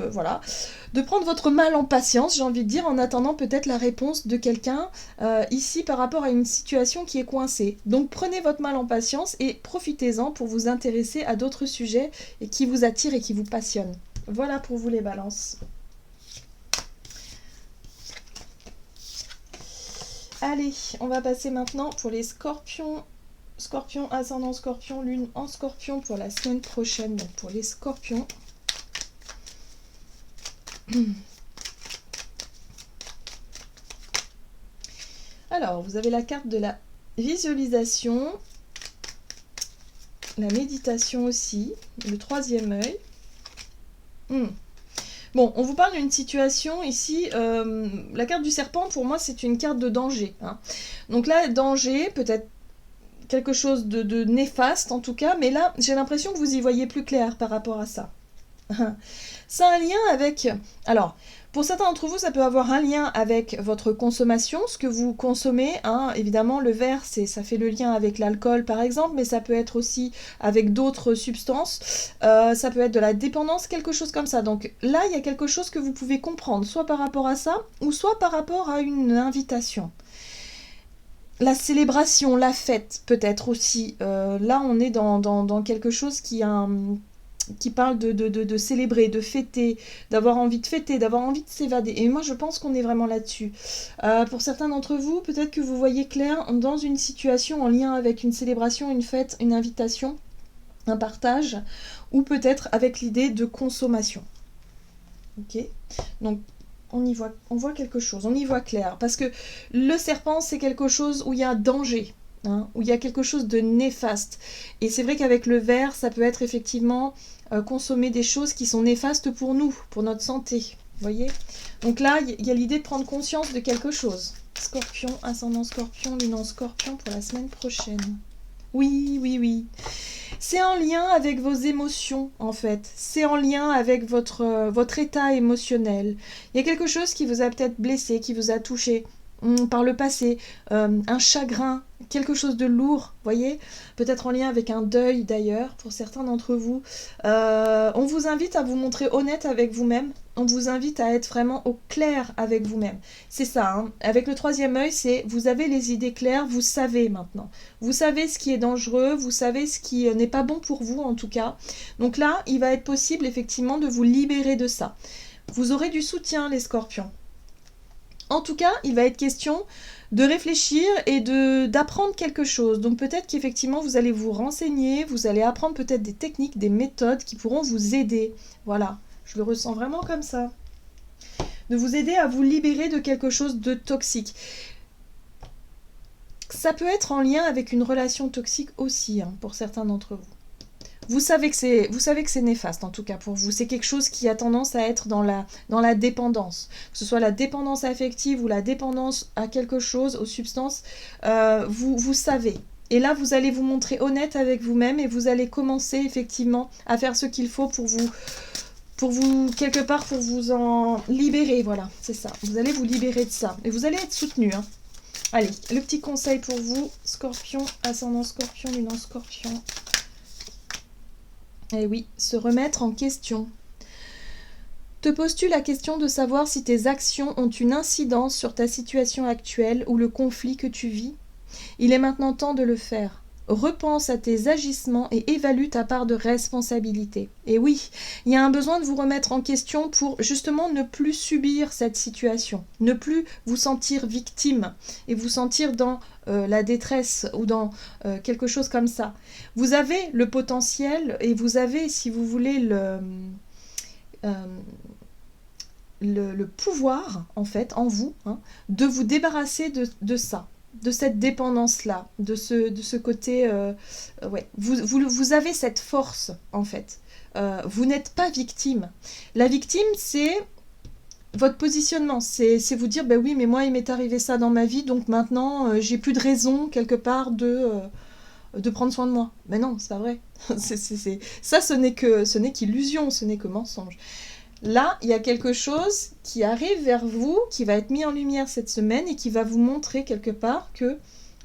S1: de prendre votre mal en patience, j'ai envie de dire, en attendant peut-être la réponse de quelqu'un ici par rapport à une situation qui est coincée. Donc prenez votre mal en patience et profitez pour vous intéresser à d'autres sujets et qui vous attirent et qui vous passionnent. Voilà pour vous les balances. Allez, on va passer maintenant pour les scorpions. Scorpion, ascendant scorpion, lune en scorpion pour la semaine prochaine. Donc pour les scorpions. Alors, vous avez la carte de la visualisation. La méditation aussi, le troisième œil. Bon, on vous parle d'une situation ici, la carte du serpent pour moi c'est une carte de danger. Donc là, danger, peut-être quelque chose de néfaste en tout cas, mais là j'ai l'impression que vous y voyez plus clair par rapport à ça. Ça a un lien avec... Alors, pour certains d'entre vous, ça peut avoir un lien avec votre consommation, ce que vous consommez. Évidemment, le verre, ça fait le lien avec l'alcool, par exemple, mais ça peut être aussi avec d'autres substances. Ça peut être de la dépendance, quelque chose comme ça. Donc là, il y a quelque chose que vous pouvez comprendre, soit par rapport à ça, ou soit par rapport à une invitation. La célébration, la fête, peut-être aussi. Là, on est dans quelque chose qui parle de célébrer, de fêter, d'avoir envie de fêter, d'avoir envie de s'évader. Et moi, je pense qu'on est vraiment là-dessus. Pour certains d'entre vous, peut-être que vous voyez clair dans une situation en lien avec une célébration, une fête, une invitation, un partage, ou peut-être avec l'idée de consommation. Ok ? Donc, on voit quelque chose, on y voit clair. Parce que le serpent, c'est quelque chose où il y a un danger, hein, où il y a quelque chose de néfaste. Et c'est vrai qu'avec le ver, ça peut être effectivement consommer des choses qui sont néfastes pour nous, pour notre santé. Vous voyez? Donc là, il y a l'idée de prendre conscience de quelque chose. Scorpion, ascendant scorpion, lune en scorpion pour la semaine prochaine. Oui, oui, oui. C'est en lien avec vos émotions, en fait. C'est en lien avec votre état émotionnel. Il y a quelque chose qui vous a peut-être blessé, qui vous a touché par le passé, un chagrin, quelque chose de lourd, voyez, peut-être en lien avec un deuil d'ailleurs, pour certains d'entre vous. On vous invite à vous montrer honnête avec vous-même, on vous invite à être vraiment au clair avec vous-même. C'est ça, hein. Avec le troisième œil, c'est vous avez les idées claires, vous savez maintenant. Vous savez ce qui est dangereux, vous savez ce qui n'est pas bon pour vous en tout cas. Donc là, il va être possible effectivement de vous libérer de ça. Vous aurez du soutien les scorpions. En tout cas, il va être question de réfléchir et d'apprendre quelque chose. Donc peut-être qu'effectivement, vous allez vous renseigner, vous allez apprendre peut-être des techniques, des méthodes qui pourront vous aider. Voilà, je le ressens vraiment comme ça. De vous aider à vous libérer de quelque chose de toxique. Ça peut être en lien avec une relation toxique aussi, hein, pour certains d'entre vous. Vous savez que c'est néfaste en tout cas pour vous. C'est quelque chose qui a tendance à être dans la dépendance. Que ce soit la dépendance affective ou la dépendance à quelque chose, aux substances, vous savez. Et là, vous allez vous montrer honnête avec vous-même et vous allez commencer effectivement à faire ce qu'il faut pour vous, quelque part, pour vous en libérer. Voilà, c'est ça. Vous allez vous libérer de ça. Et vous allez être soutenu, hein. Allez, le petit conseil pour vous, scorpion, ascendant scorpion, lune en scorpion. Eh oui, se remettre en question. Te poses-tu la question de savoir si tes actions ont une incidence sur ta situation actuelle ou le conflit que tu vis? Il est maintenant temps de le faire. Repense à tes agissements et évalue ta part de responsabilité. Et oui, il y a un besoin de vous remettre en question pour justement ne plus subir cette situation, ne plus vous sentir victime et vous sentir dans la détresse ou dans quelque chose comme ça. Vous avez le potentiel et vous avez, si vous voulez, le pouvoir, en fait, en vous, hein, de vous débarrasser de ça. De cette dépendance-là, de ce côté... ouais. Vous avez cette force, en fait. Vous n'êtes pas victime. La victime, c'est votre positionnement. C'est vous dire, ben oui, mais moi, il m'est arrivé ça dans ma vie, donc maintenant, j'ai plus de raison, quelque part, de prendre soin de moi. Mais non, c'est pas vrai. Ça, ce n'est qu'illusion, ce n'est que mensonge. Là, il y a quelque chose qui arrive vers vous, qui va être mis en lumière cette semaine et qui va vous montrer quelque part que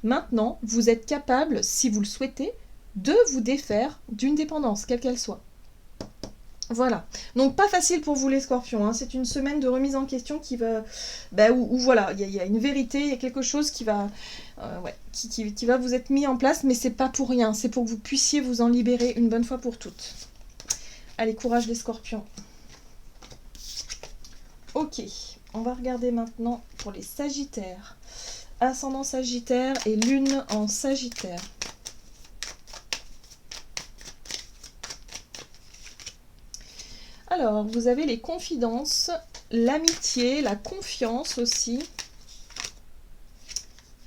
S1: maintenant, vous êtes capable, si vous le souhaitez, de vous défaire d'une dépendance, quelle qu'elle soit. Voilà. Donc, pas facile pour vous les scorpions, hein. C'est une semaine de remise en question qui va... où voilà, il y a une vérité, il y a quelque chose qui va... qui va vous être mis en place, mais c'est pas pour rien. C'est pour que vous puissiez vous en libérer une bonne fois pour toutes. Allez, courage les scorpions. Ok, on va regarder maintenant pour les sagittaires. Ascendant sagittaire et lune en sagittaire. Alors, vous avez les confidences, l'amitié, la confiance aussi.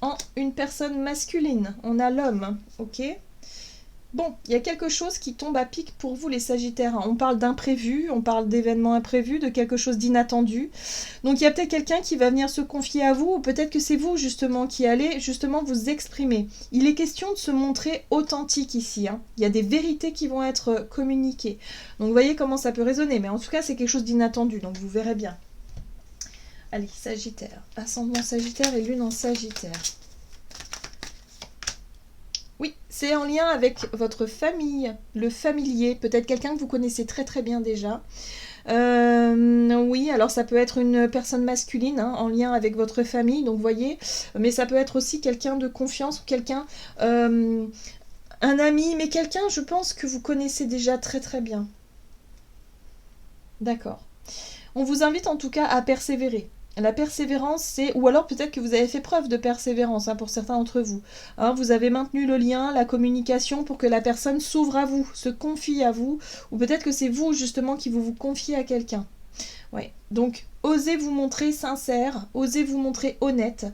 S1: En une personne masculine, on a l'homme, ok ? Bon, il y a quelque chose qui tombe à pic pour vous les sagittaires. On parle d'imprévu, on parle d'événements imprévus, de quelque chose d'inattendu. Donc il y a peut-être quelqu'un qui va venir se confier à vous, ou peut-être que c'est vous justement qui allez justement vous exprimer. Il est question de se montrer authentique ici, hein. Il y a des vérités qui vont être communiquées. Donc vous voyez comment ça peut résonner, mais en tout cas c'est quelque chose d'inattendu, donc vous verrez bien. Allez, Sagittaire. Ascendant Sagittaire et lune en Sagittaire. Oui, c'est en lien avec votre famille, le familier, peut-être quelqu'un que vous connaissez très très bien déjà. Oui, alors ça peut être une personne masculine, hein, en lien avec votre famille, donc vous voyez, mais ça peut être aussi quelqu'un de confiance ou quelqu'un, un ami, mais quelqu'un, je pense, que vous connaissez déjà très très bien. D'accord. On vous invite en tout cas à persévérer. La persévérance, c'est... Ou alors peut-être que vous avez fait preuve de persévérance, hein, pour certains d'entre vous. Hein, vous avez maintenu le lien, la communication pour que la personne s'ouvre à vous, se confie à vous. Ou peut-être que c'est vous, justement, qui vous confiez à quelqu'un. Ouais. Donc, osez vous montrer sincère, osez vous montrer honnête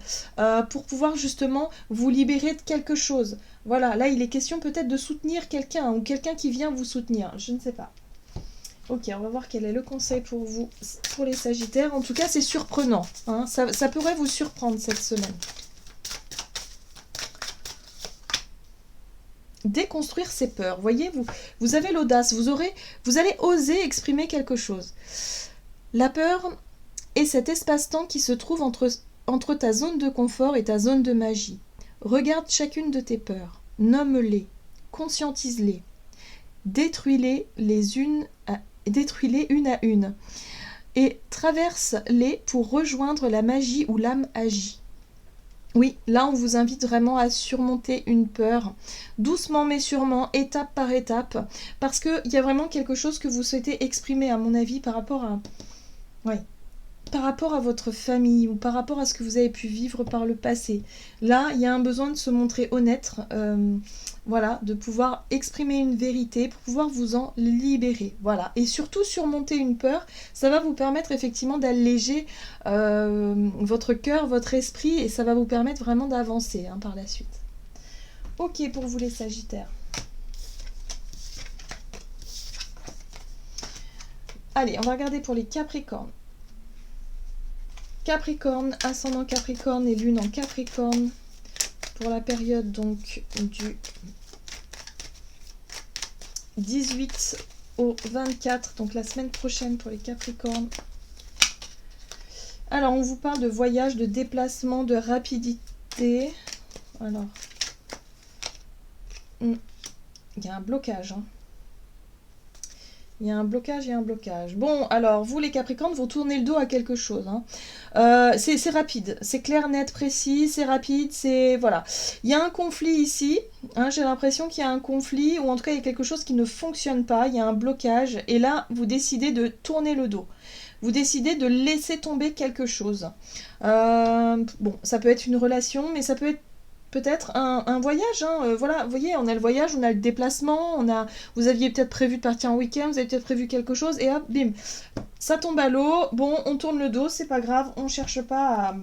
S1: pour pouvoir justement vous libérer de quelque chose. Voilà, là, il est question peut-être de soutenir quelqu'un ou quelqu'un qui vient vous soutenir. Je ne sais pas. Ok, on va voir quel est le conseil pour vous, pour les Sagittaires. En tout cas, c'est surprenant. Hein. Ça pourrait vous surprendre cette semaine. Déconstruire ses peurs. Voyez, vous avez l'audace, vous allez oser exprimer quelque chose. La peur est cet espace-temps qui se trouve entre ta zone de confort et ta zone de magie. Regarde chacune de tes peurs, nomme-les, conscientise-les, détruis-les une à une et traverse-les pour rejoindre la magie où l'âme agit. Oui, là on vous invite vraiment à surmonter une peur, doucement mais sûrement, étape par étape, parce qu'il y a vraiment quelque chose que vous souhaitez exprimer à mon avis par rapport à... Ouais. Par rapport à votre famille ou par rapport à ce que vous avez pu vivre par le passé. Là, il y a un besoin de se montrer honnête, voilà, de pouvoir exprimer une vérité pour pouvoir vous en libérer. Voilà. Et surtout, surmonter une peur, ça va vous permettre effectivement d'alléger votre cœur, votre esprit, et ça va vous permettre vraiment d'avancer hein, par la suite. Ok pour vous les Sagittaires. Allez, on va regarder pour les Capricornes. Capricorne, ascendant Capricorne et lune en Capricorne pour la période donc du 18 au 24, donc la semaine prochaine pour les Capricornes. Alors, on vous parle de voyage, de déplacement, de rapidité. Alors, il y a un blocage, hein. Il y a un blocage. Bon, alors, vous les Capricornes, vous tournez le dos à quelque chose. Hein. C'est rapide, c'est clair, net, précis, c'est rapide, c'est... Voilà. Il y a un conflit ici, hein, j'ai l'impression qu'il y a un conflit, ou en tout cas, il y a quelque chose qui ne fonctionne pas, il y a un blocage, et là, vous décidez de tourner le dos. Vous décidez de laisser tomber quelque chose. Bon, ça peut être une relation, mais ça peut être peut-être un voyage, hein. Voilà, vous voyez, on a le voyage, on a le déplacement, vous aviez peut-être prévu de partir en week-end, vous avez peut-être prévu quelque chose, et hop, bim, ça tombe à l'eau, bon, on tourne le dos, c'est pas grave, on cherche pas à...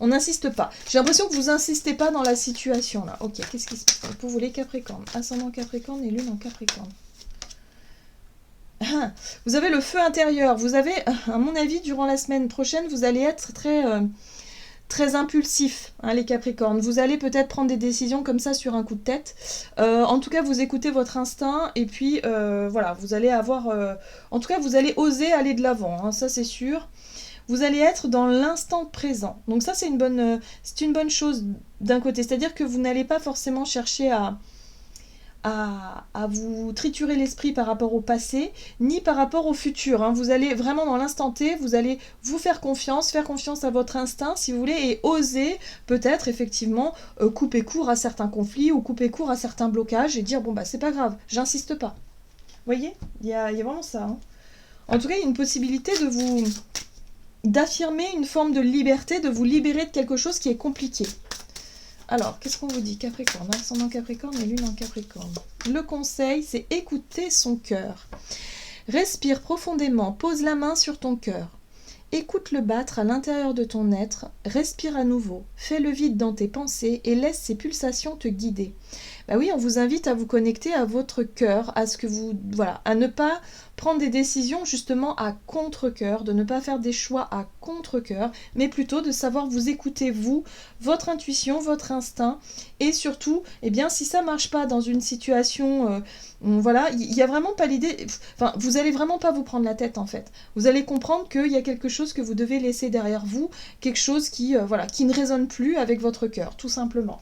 S1: On n'insiste pas. J'ai l'impression que vous insistez pas dans la situation, là. Ok, qu'est-ce qui se passe pour vous les Capricornes? Ascendant Capricorne et lune en Capricorne. Vous avez le feu intérieur, vous avez, à mon avis, durant la semaine prochaine, vous allez être très impulsif, hein, les Capricornes. Vous allez peut-être prendre des décisions comme ça sur un coup de tête. En tout cas, vous écoutez votre instinct et puis voilà, vous allez avoir... en tout cas, vous allez oser aller de l'avant, hein, ça c'est sûr. Vous allez être dans l'instant présent. Donc ça, c'est une bonne chose d'un côté. C'est-à-dire que vous n'allez pas forcément chercher à vous triturer l'esprit par rapport au passé, ni par rapport au futur. Hein. Vous allez vraiment dans l'instant T, vous allez vous faire confiance à votre instinct, si vous voulez, et oser peut-être effectivement couper court à certains conflits ou couper court à certains blocages et dire bon bah c'est pas grave, j'insiste pas. Vous voyez, il y a vraiment ça. Hein. En tout cas, il y a une possibilité d'affirmer une forme de liberté, de vous libérer de quelque chose qui est compliqué. Alors, qu'est-ce qu'on vous dit? Capricorne, ascendant Capricorne et lune en Capricorne. Le conseil, c'est écouter son cœur. Respire profondément, pose la main sur ton cœur. Écoute-le battre à l'intérieur de ton être, respire à nouveau, fais le vide dans tes pensées et laisse ses pulsations te guider. Bah oui, on vous invite à vous connecter à votre cœur, à ce que vous... Voilà, à ne pas prendre des décisions justement à contre-cœur, de ne pas faire des choix à contre-cœur, mais plutôt de savoir vous écouter vous, votre intuition, votre instinct, et surtout, eh bien, si ça marche pas dans une situation... voilà, il n'y a vraiment pas l'idée... Enfin, vous allez vraiment pas vous prendre la tête, en fait. Vous allez comprendre qu'il y a quelque chose que vous devez laisser derrière vous, quelque chose qui, voilà, qui ne résonne plus avec votre cœur, tout simplement.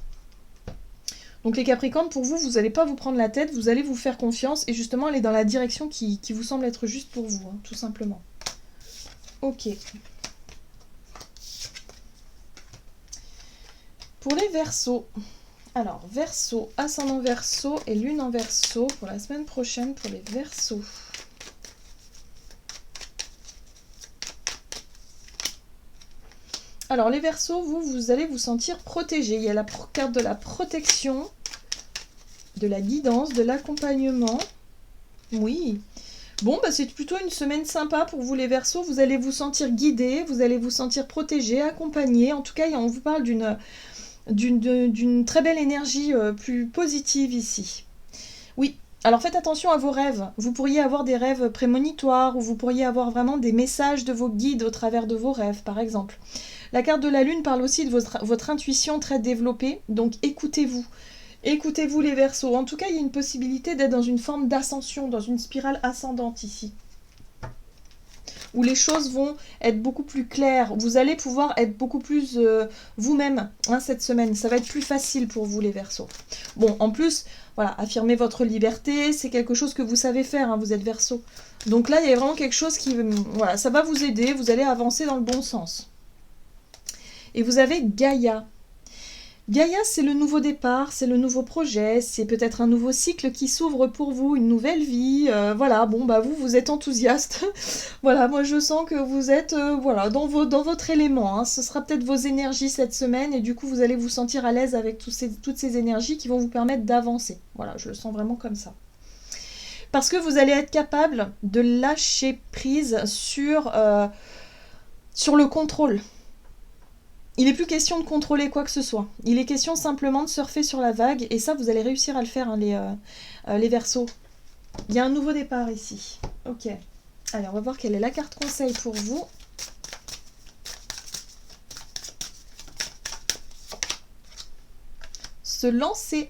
S1: Donc les Capricornes, pour vous, vous n'allez pas vous prendre la tête, vous allez vous faire confiance et justement aller dans la direction qui vous semble être juste pour vous, hein, tout simplement. Ok. Pour les Verseaux. Alors, Verseau, ascendant Verseau et lune en Verseau pour la semaine prochaine pour les Verseaux. Alors, les Verseaux, vous allez vous sentir protégés. Il y a la carte de la protection, de la guidance, de l'accompagnement. Oui. Bon, bah c'est plutôt une semaine sympa pour vous les Verseaux. Vous allez vous sentir guidés, vous allez vous sentir protégés, accompagnés. En tout cas, on vous parle d'une très belle énergie plus positive ici. Oui, alors faites attention à vos rêves. Vous pourriez avoir des rêves prémonitoires ou vous pourriez avoir vraiment des messages de vos guides au travers de vos rêves, par exemple. La carte de la Lune parle aussi de votre intuition très développée, donc écoutez-vous. Écoutez-vous les Verseaux. En tout cas, il y a une possibilité d'être dans une forme d'ascension, dans une spirale ascendante ici, où les choses vont être beaucoup plus claires. Vous allez pouvoir être beaucoup plus vous-même cette semaine. Ça va être plus facile pour vous les Verseaux. Bon, en plus, voilà, affirmer votre liberté, c'est quelque chose que vous savez faire, vous êtes Verseau. Donc là, il y a vraiment quelque chose qui... Voilà, ça va vous aider, vous allez avancer dans le bon sens. Et vous avez Gaïa. Gaïa, c'est le nouveau départ, c'est le nouveau projet, c'est peut-être un nouveau cycle qui s'ouvre pour vous, une nouvelle vie. Voilà, bon, bah vous êtes enthousiaste. Voilà, moi je sens que vous êtes voilà, dans votre élément. Ce sera peut-être vos énergies cette semaine et du coup vous allez vous sentir à l'aise avec toutes ces énergies qui vont vous permettre d'avancer. Voilà, je le sens vraiment comme ça. Parce que vous allez être capable de lâcher prise sur le contrôle. Il n'est plus question de contrôler quoi que ce soit. Il est question simplement de surfer sur la vague. Et ça, vous allez réussir à le faire, les Verseaux. Il y a un nouveau départ ici. Ok. Allez, on va voir quelle est la carte conseil pour vous. Se lancer.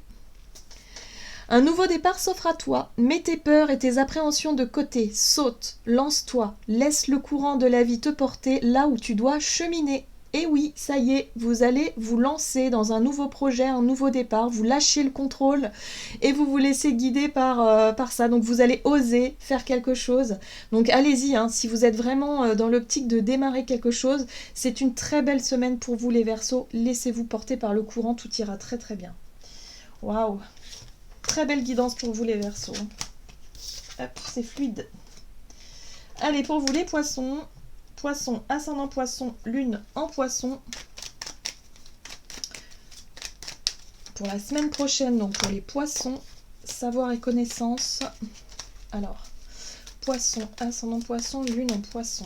S1: Un nouveau départ s'offre à toi. Mets tes peurs et tes appréhensions de côté. Saute, lance-toi. Laisse le courant de la vie te porter là où tu dois cheminer. Et oui, ça y est, vous allez vous lancer dans un nouveau projet, un nouveau départ, vous lâchez le contrôle et vous vous laissez guider par ça. Donc vous allez oser faire quelque chose. Donc allez-y, si vous êtes vraiment dans l'optique de démarrer quelque chose, c'est une très belle semaine pour vous les Verseaux. Laissez-vous porter par le courant, tout ira très très bien. Waouh! Très belle guidance pour vous les Verseaux. Hop, c'est fluide. Allez, pour vous les Poissons... Poisson, ascendant Poisson, Lune en Poisson. Pour la semaine prochaine, donc pour les Poissons, savoir et connaissance. Alors, Poisson, ascendant Poisson, Lune en Poisson.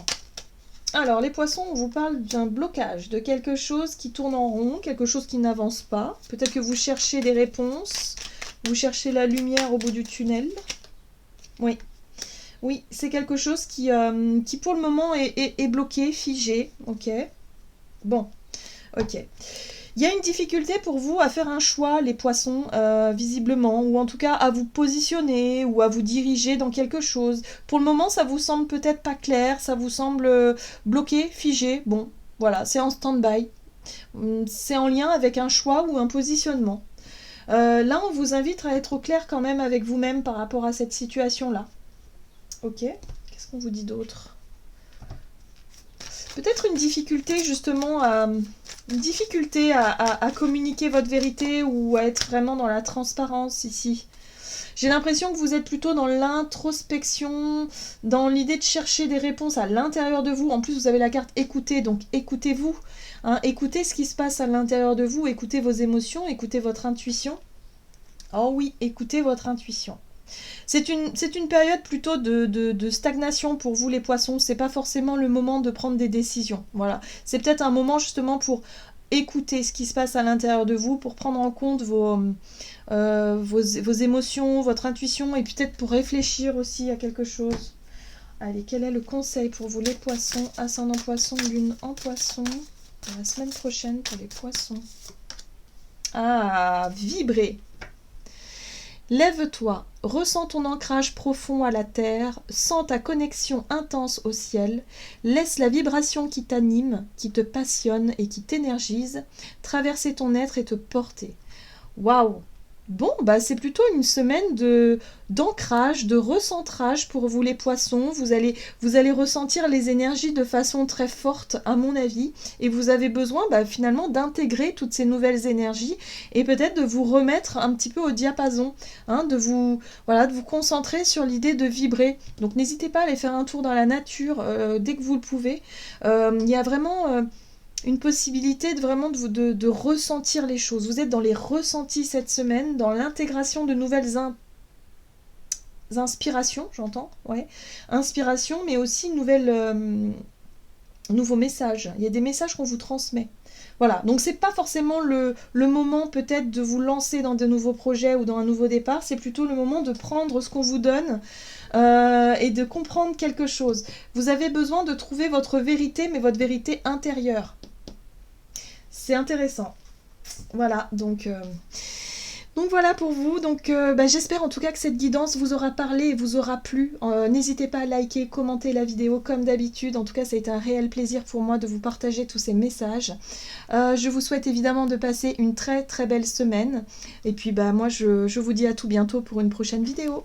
S1: Alors, les Poissons, on vous parle d'un blocage, de quelque chose qui tourne en rond, quelque chose qui n'avance pas. Peut-être que vous cherchez des réponses, vous cherchez la lumière au bout du tunnel. Oui. Oui, c'est quelque chose qui pour le moment est bloqué, figé. Ok. Bon, ok. Il y a une difficulté pour vous à faire un choix, les Poissons, visiblement, ou en tout cas à vous positionner ou à vous diriger dans quelque chose. Pour le moment, ça vous semble peut-être pas clair, ça vous semble bloqué, figé. Bon, voilà, c'est en stand-by. C'est en lien avec un choix ou un positionnement. Là, on vous invite à être au clair quand même avec vous-même par rapport à cette situation-là. Ok, qu'est-ce qu'on vous dit d'autre? Peut-être une difficulté justement à communiquer votre vérité ou à être vraiment dans la transparence ici. J'ai l'impression que vous êtes plutôt dans l'introspection, dans l'idée de chercher des réponses à l'intérieur de vous. En plus, vous avez la carte écouter, donc écoutez-vous. Écoutez ce qui se passe à l'intérieur de vous, écoutez vos émotions, écoutez votre intuition. Oh oui, écoutez votre intuition. C'est une période plutôt de stagnation pour vous les Poissons. C'est pas forcément le moment de prendre des décisions. Voilà. C'est peut-être un moment justement pour écouter ce qui se passe à l'intérieur de vous, pour prendre en compte vos émotions, votre intuition et peut-être pour réfléchir aussi à quelque chose. Allez, quel est le conseil pour vous les Poissons, ascendant Poisson, Lune en Poisson, pour la semaine prochaine pour les Poissons? Ah, vibrer. Lève-toi, ressens ton ancrage profond à la terre, sens ta connexion intense au ciel, laisse la vibration qui t'anime, qui te passionne et qui t'énergise traverser ton être et te porter. Waouh! Bon, bah c'est plutôt une semaine d'ancrage, de recentrage pour vous les Poissons. Vous allez ressentir les énergies de façon très forte, à mon avis, et vous avez besoin finalement d'intégrer toutes ces nouvelles énergies et peut-être de vous remettre un petit peu au diapason, de vous concentrer sur l'idée de vibrer. Donc n'hésitez pas à aller faire un tour dans la nature dès que vous le pouvez. Il y a vraiment une possibilité de ressentir les choses. Vous êtes dans les ressentis cette semaine, dans l'intégration de nouvelles inspirations, j'entends, ouais, inspiration, mais aussi nouveaux messages. Il y a des messages qu'on vous transmet. Voilà, donc c'est pas forcément le moment peut-être de vous lancer dans de nouveaux projets ou dans un nouveau départ, c'est plutôt le moment de prendre ce qu'on vous donne et de comprendre quelque chose. Vous avez besoin de trouver votre vérité, mais votre vérité intérieure. C'est intéressant. Voilà, donc voilà pour vous. Donc j'espère en tout cas que cette guidance vous aura parlé et vous aura plu. N'hésitez pas à liker, commenter la vidéo comme d'habitude. En tout cas, ça a été un réel plaisir pour moi de vous partager tous ces messages. Je vous souhaite évidemment de passer une très très belle semaine. Et puis moi je vous dis à tout bientôt pour une prochaine vidéo.